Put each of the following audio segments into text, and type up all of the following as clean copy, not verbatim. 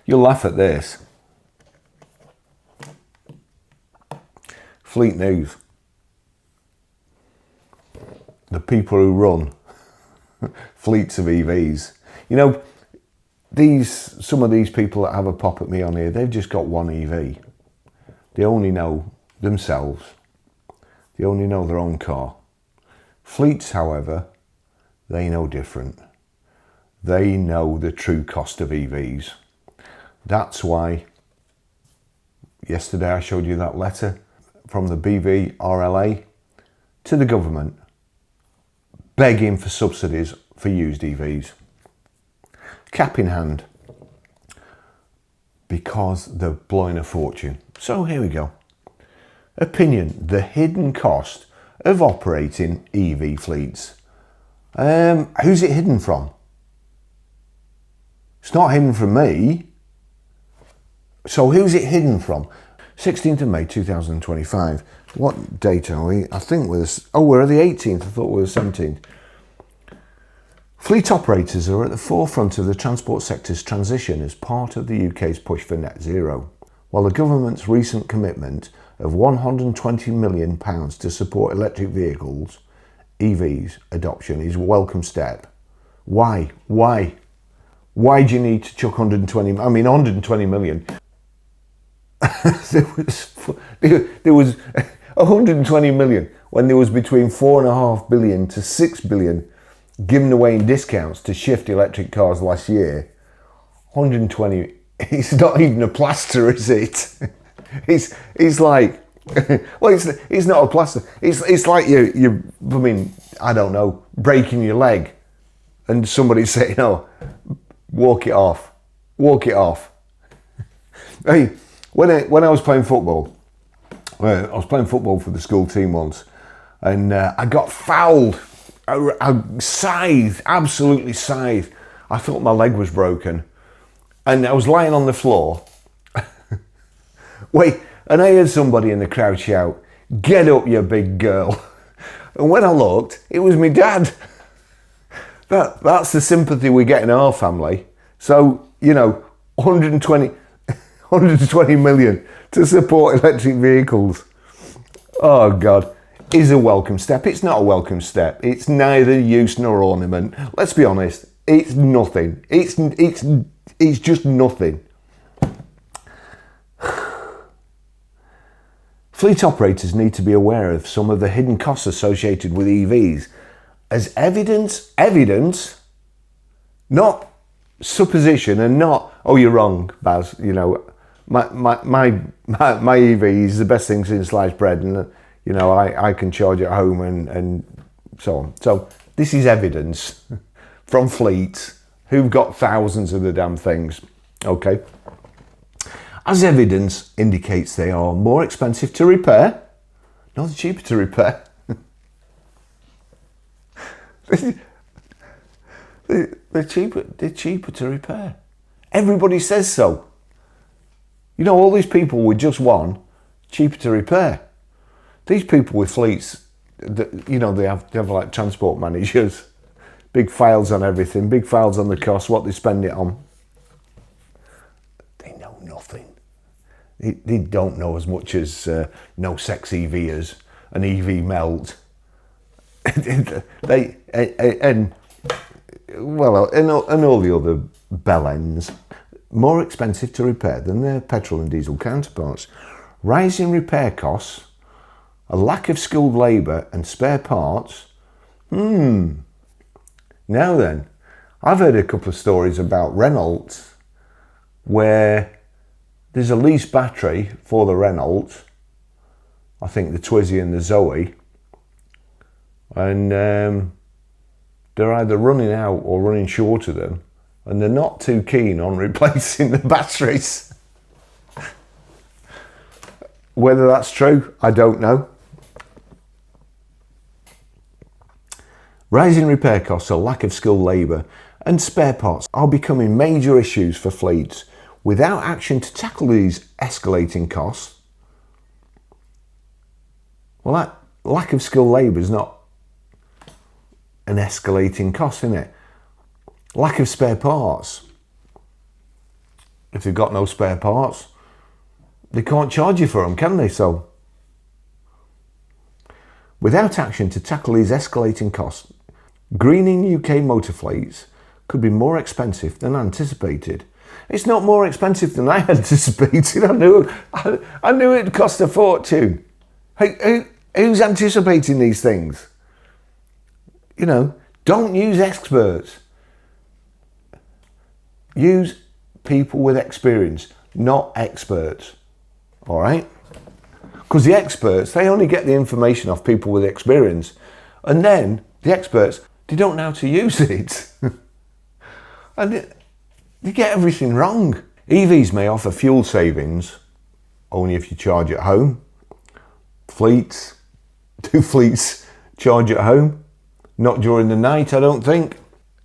You'll laugh at this. Fleet News. The people who run fleets of EVs. You know, some of these people that have a pop at me on here, they've just got one EV. They only know themselves. They only know their own car. Fleets, however, they know different. They know the true cost of EVs. That's why yesterday I showed you that letter from the BVRLA to the government begging for subsidies for used EVs. Cap in hand, because they're blowing a fortune. So here we go. Opinion: the hidden cost of operating EV fleets. Who's it hidden from? It's not hidden from me. So who's it hidden from? 16th of May 2025. What date are we? I think we're the 18th. I thought we were the 17th. Fleet operators are at the forefront of the transport sector's transition as part of the UK's push for net zero. While the government's recent commitment of £120 million to support electric vehicles, EVs adoption is a welcome step. Why? Why do you need to chuck 120 million? there was 120 million when there was between 4.5 billion to 6 billion given away in discounts to shift electric cars last year. 120, it's not even a plaster, is it? It's like, well, it's not a plaster. It's like you I don't know, breaking your leg and somebody saying, "Oh, walk it off." Hey, when I was playing football, I was playing football for the school team once, and I got fouled. I scythed, absolutely scythed. I thought my leg was broken, and I was lying on the floor. Wait, and I heard somebody in the crowd shout, "Get up, you big girl!" And when I looked, it was my dad. That's the sympathy we get in our family. So, 120 million to support electric vehicles. Oh God, is a welcome step. It's not a welcome step. It's neither use nor ornament. Let's be honest. It's nothing. It's just nothing. Fleet operators need to be aware of some of the hidden costs associated with EVs as evidence, not supposition, and not, "Oh, you're wrong, Baz. My EV is the best thing since sliced bread, and I can charge at home and so on." So this is evidence from fleets who've got thousands of the damn things. Okay. As evidence indicates, they are more expensive to repair. No, they're cheaper to repair. They're cheaper to repair. Everybody says so. All these people with just one, cheaper to repair. These people with fleets, they have like transport managers, big files on everything, big files on the cost, what they spend it on. They know nothing. They don't know as much as no sex EVers, an EV melt. And all the other bell ends. More expensive to repair than their petrol and diesel counterparts. Rising repair costs, a lack of skilled labour and spare parts. Now then, I've heard a couple of stories about Renault where there's a lease battery for the Renault, I think the Twizy and the Zoe, and they're either running out or running short of them, and they're not too keen on replacing the batteries. Whether that's true, I don't know. Rising repair costs, a lack of skilled labour and spare parts are becoming major issues for fleets. Without action to tackle these escalating costs, well, that lack of skilled labour is not an escalating cost, isn't it? Lack of spare parts. if they've got no spare parts, they can't charge you for them, can they? So, without action to tackle these escalating costs, greening UK motor fleets could be more expensive than anticipated. It's not more expensive than I anticipated. I knew it'd cost a fortune. Who's anticipating these things? You know, don't use experts. Use people with experience, not experts. All right? Because the experts, they only get the information off people with experience. And then the experts, they don't know how to use it. And they get everything wrong. EVs may offer fuel savings only if you charge at home. Do fleets charge at home? Not during the night, I don't think.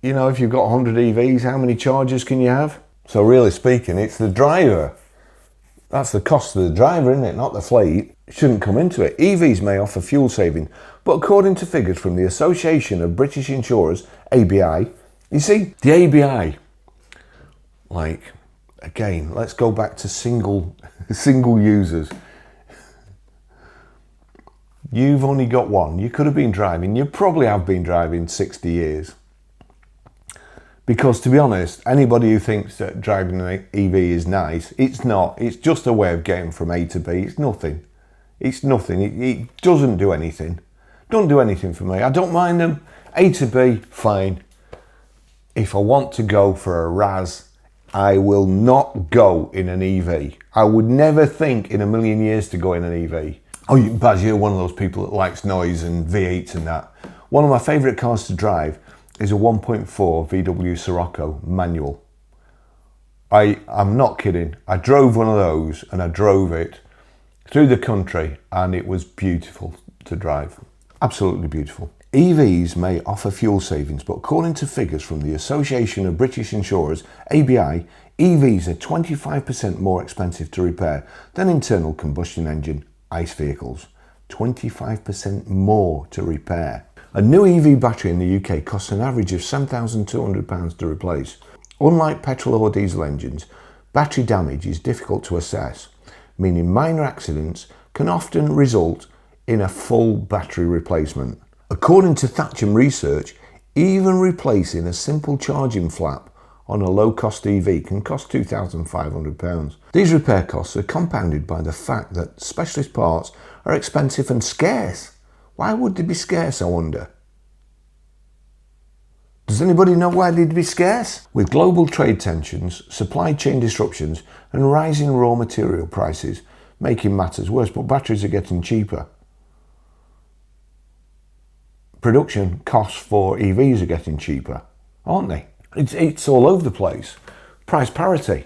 You know, if you've got 100 EVs, how many chargers can you have? So really speaking, it's the driver. That's the cost of the driver, isn't it? Not the fleet. It shouldn't come into it. EVs may offer fuel saving, but according to figures from the Association of British Insurers, ABI, you see, the ABI, like, again, let's go back to single users. You've only got one. You could have been driving. You probably have been driving 60 years. Because to be honest, anybody who thinks that driving an EV is nice, it's not. It's just a way of getting from A to B. It's nothing. It's nothing. It doesn't do anything. Don't do anything for me. I don't mind them. A to B, fine. If I want to go for a Raz, I will not go in an EV. I would never think in a million years to go in an EV. Oh, Baz, you're one of those people that likes noise and V8s and that. One of my favourite cars to drive is a 1.4 VW Scirocco manual. I'm not kidding. I drove one of those and I drove it through the country and it was beautiful to drive. Absolutely beautiful. EVs may offer fuel savings, but according to figures from the Association of British Insurers, ABI, EVs are 25% more expensive to repair than internal combustion engine ICE vehicles. 25% more to repair. A new EV battery in the UK costs an average of £7,200 to replace. Unlike petrol or diesel engines, battery damage is difficult to assess, meaning minor accidents can often result in a full battery replacement. According to Thatcham Research, even replacing a simple charging flap on a low-cost EV can cost £2,500. These repair costs are compounded by the fact that specialist parts are expensive and scarce. Why would they be scarce, I wonder? Does anybody know why they'd be scarce? With global trade tensions, supply chain disruptions and rising raw material prices making matters worse, but batteries are getting cheaper. Production costs for EVs are getting cheaper, aren't they? It's all over the place. Price parity.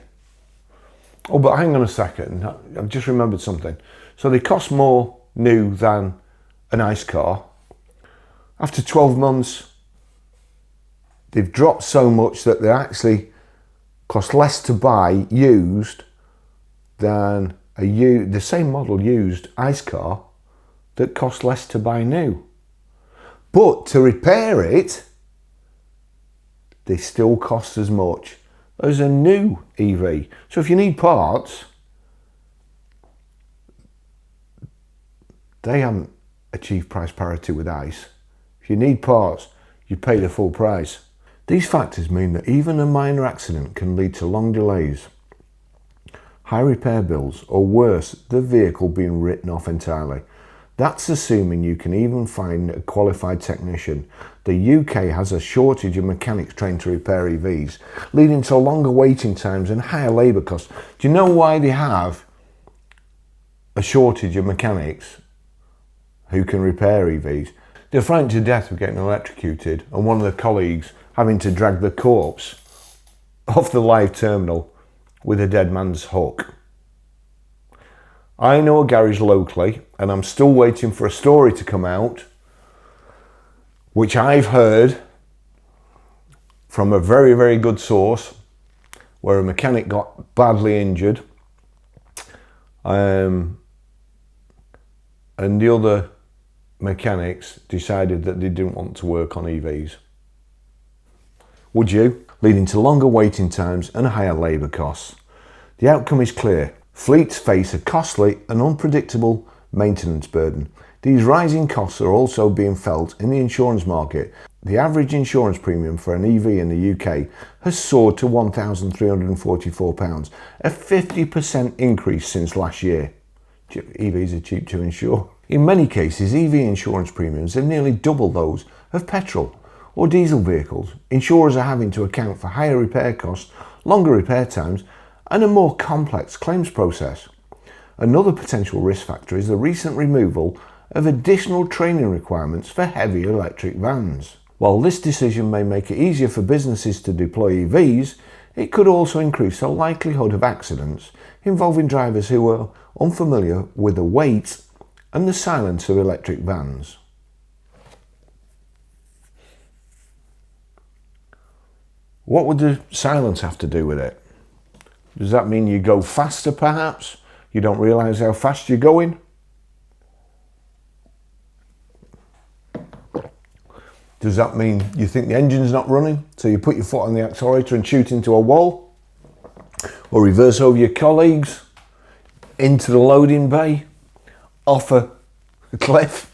Oh, but hang on a second. I've just remembered something. So they cost more new than an ICE car. After 12 months, they've dropped so much that they actually cost less to buy used than the same model used ICE car that costs less to buy new. But to repair it, they still cost as much as a new EV. So if you need parts, they haven't achieved price parity with ICE. If you need parts, you pay the full price. These factors mean that even a minor accident can lead to long delays, high repair bills, or worse, the vehicle being written off entirely. That's assuming you can even find a qualified technician. The UK has a shortage of mechanics trained to repair EVs, leading to longer waiting times and higher labour costs. Do you know why they have a shortage of mechanics who can repair EVs? They're frightened to death of getting electrocuted and one of their colleagues having to drag the corpse off the live terminal with a dead man's hook. I know a garage locally, and I'm still waiting for a story to come out, which I've heard from a very, very good source, where a mechanic got badly injured, and the other mechanics decided that they didn't want to work on EVs. Would you? Leading to longer waiting times and higher labour costs. The outcome is clear. Fleets face a costly and unpredictable maintenance burden. These rising costs are also being felt in the insurance market. The average insurance premium for an EV in the UK has soared to £1,344, a 50% increase since last year. EVs are cheap to insure. In many cases, EV insurance premiums are nearly double those of petrol or diesel vehicles. Insurers are having to account for higher repair costs, longer repair times, and a more complex claims process. Another potential risk factor is the recent removal of additional training requirements for heavy electric vans. While this decision may make it easier for businesses to deploy EVs, it could also increase the likelihood of accidents involving drivers who are unfamiliar with the weight and the silence of electric vans. What would the silence have to do with it? Does that mean you go faster perhaps? You don't realise how fast you're going? Does that mean you think the engine's not running, so you put your foot on the accelerator and shoot into a wall? Or reverse over your colleagues, into the loading bay, off a cliff?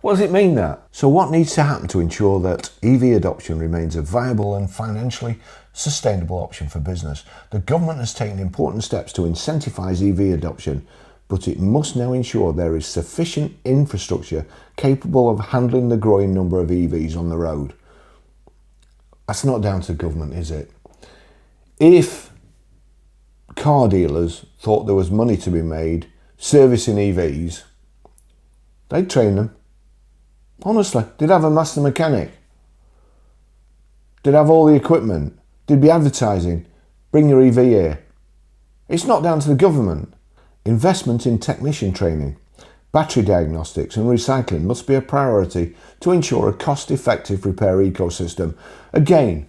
What does it mean that? So what needs to happen to ensure that EV adoption remains a viable and financially sustainable option for business? The government has taken important steps to incentivise EV adoption, but it must now ensure there is sufficient infrastructure capable of handling the growing number of EVs on the road. That's not down to the government, is it? If car dealers thought there was money to be made servicing EVs, they'd train them. Honestly, they'd have a master mechanic. They'd have all the equipment. They'd be advertising, bring your EV here. It's not down to the government. Investment in technician training, battery diagnostics and recycling must be a priority to ensure a cost-effective repair ecosystem. Again,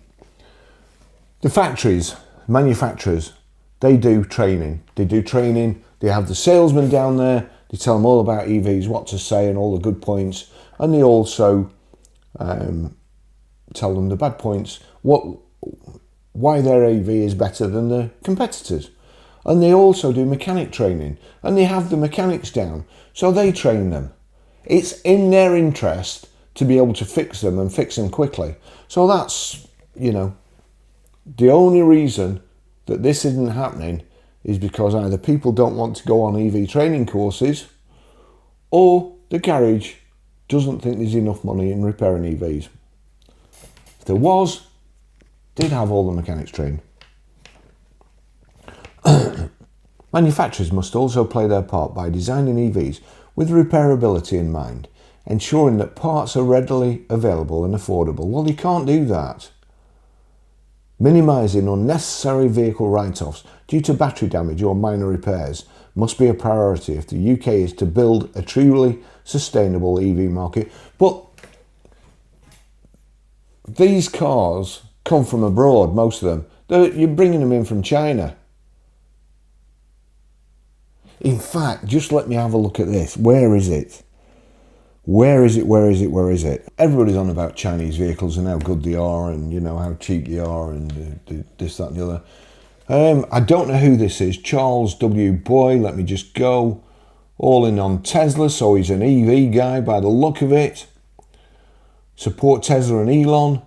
the factories, manufacturers, they do training. They have the salesmen down there. They tell them all about EVs, what to say and all the good points. And they also tell them the bad points, why their EV is better than the competitors. And they also do mechanic training, and they have the mechanics down, so they train them. It's in their interest to be able to fix them and fix them quickly. So that's, the only reason that this isn't happening is because either people don't want to go on EV training courses, or the garage doesn't think there's enough money in repairing EVs. If there was, they'd have all the mechanics trained. Manufacturers must also play their part by designing EVs with repairability in mind, ensuring that parts are readily available and affordable. Well, you can't do that. Minimising unnecessary vehicle write-offs due to battery damage or minor repairs must be a priority if the UK is to build a truly sustainable EV market. But these cars come from abroad, most of them. You're bringing them in from China. In fact, just let me have a look at this. Where is it? Where is it? Everybody's on about Chinese vehicles and how good they are and, how cheap they are and this, that and the other. I don't know who this is. Charles W. Boy, let me just go. All in on Tesla, so he's an EV guy by the look of it. Support Tesla and Elon.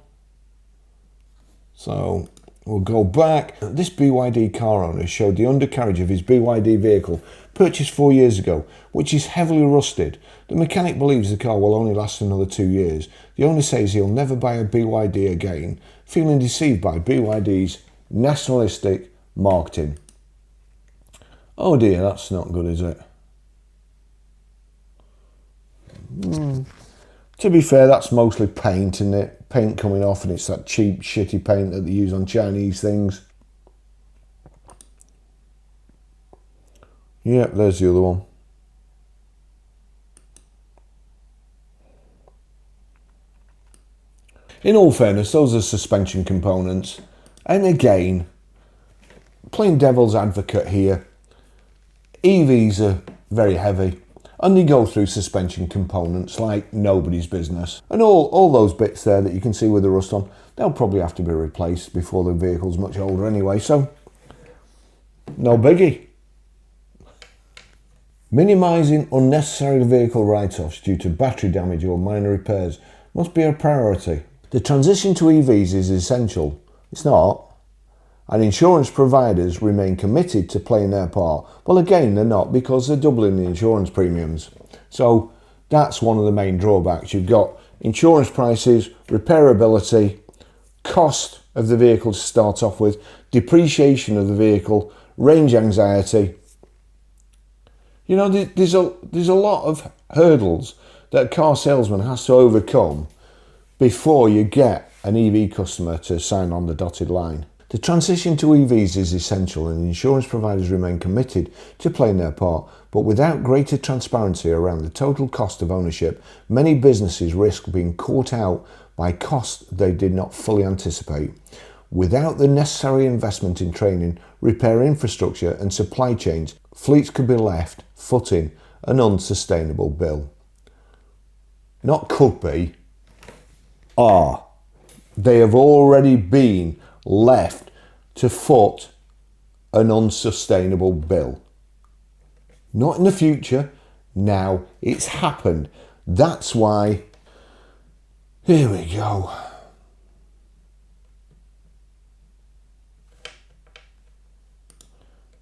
So we'll go back. This BYD car owner showed the undercarriage of his BYD vehicle purchased 4 years ago, which is heavily rusted. The mechanic believes the car will only last another 2 years. The owner says he'll never buy a BYD again, feeling deceived by BYD's nationalistic marketing. Oh dear, that's not good, is it? To be fair, that's mostly paint, isn't it? Paint coming off, and it's that cheap, shitty paint that they use on Chinese things. Yep, there's the other one. In all fairness, those are suspension components. And again, playing devil's advocate here, EVs are very heavy and they go through suspension components like nobody's business. And all those bits there that you can see with the rust on, they'll probably have to be replaced before the vehicle's much older anyway. So No biggie. Minimising unnecessary vehicle write-offs due to battery damage or minor repairs must be a priority. The transition to EVs is essential. It's not. And insurance providers remain committed to playing their part. Well, again, they're not, because they're doubling the insurance premiums. So that's one of the main drawbacks. You've got insurance prices, repairability, cost of the vehicle to start off with, depreciation of the vehicle, range anxiety. You know, there's a lot of hurdles that a car salesman has to overcome before you get an EV customer to sign on the dotted line. The transition to EVs is essential, and insurance providers remain committed to playing their part, but without greater transparency around the total cost of ownership, many businesses risk being caught out by costs they did not fully anticipate. Without the necessary investment in training, repair infrastructure and supply chains, fleets could be left footing an unsustainable bill. Not could be, are. They have already been left to foot an unsustainable bill. Not in the future, now. It's happened. That's why, here we go.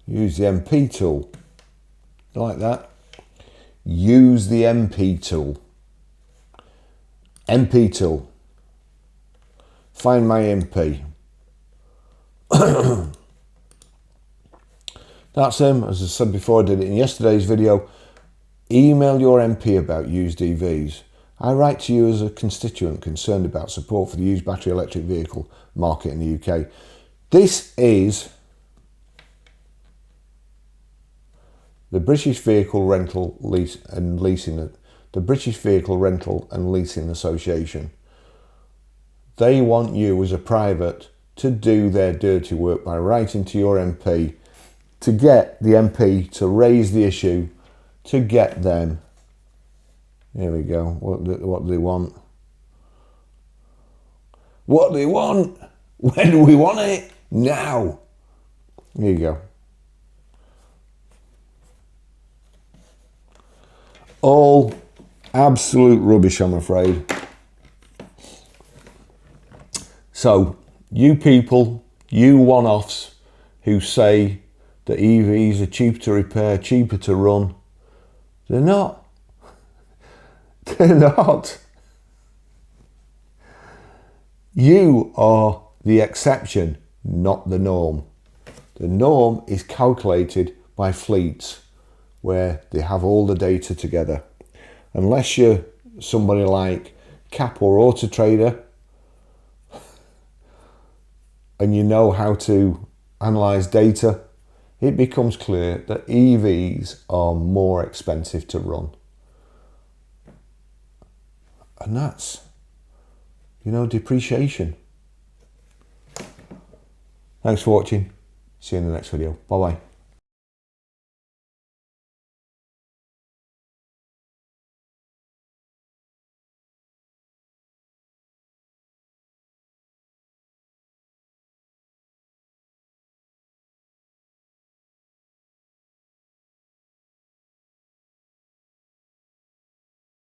Use the MP tool. Like that. Use the MP tool. MP tool. Find my MP. That's him. As I said before, I did it in yesterday's video. Email your MP about used EVs. I write to you as a constituent concerned about support for the used battery electric vehicle market in the UK. This is the British Vehicle Rental Lease and Leasing, the British Vehicle Rental and Leasing Association. They want you as a private to do their dirty work by writing to your MP, to get the MP to raise the issue, to get them. Here we go. What do they want? What do they want? When do we want it? Now. Here you go. All absolute rubbish, I'm afraid. So, you people, you one-offs who say that EVs are cheap to repair, cheaper to run, they're not. They're not. You are the exception, not the norm. The norm is calculated by fleets, where they have all the data together. Unless you're somebody like Cap or Auto Trader and you know how to analyse data, it becomes clear that EVs are more expensive to run. And that's, depreciation. Thanks for watching. See you in the next video. Bye bye.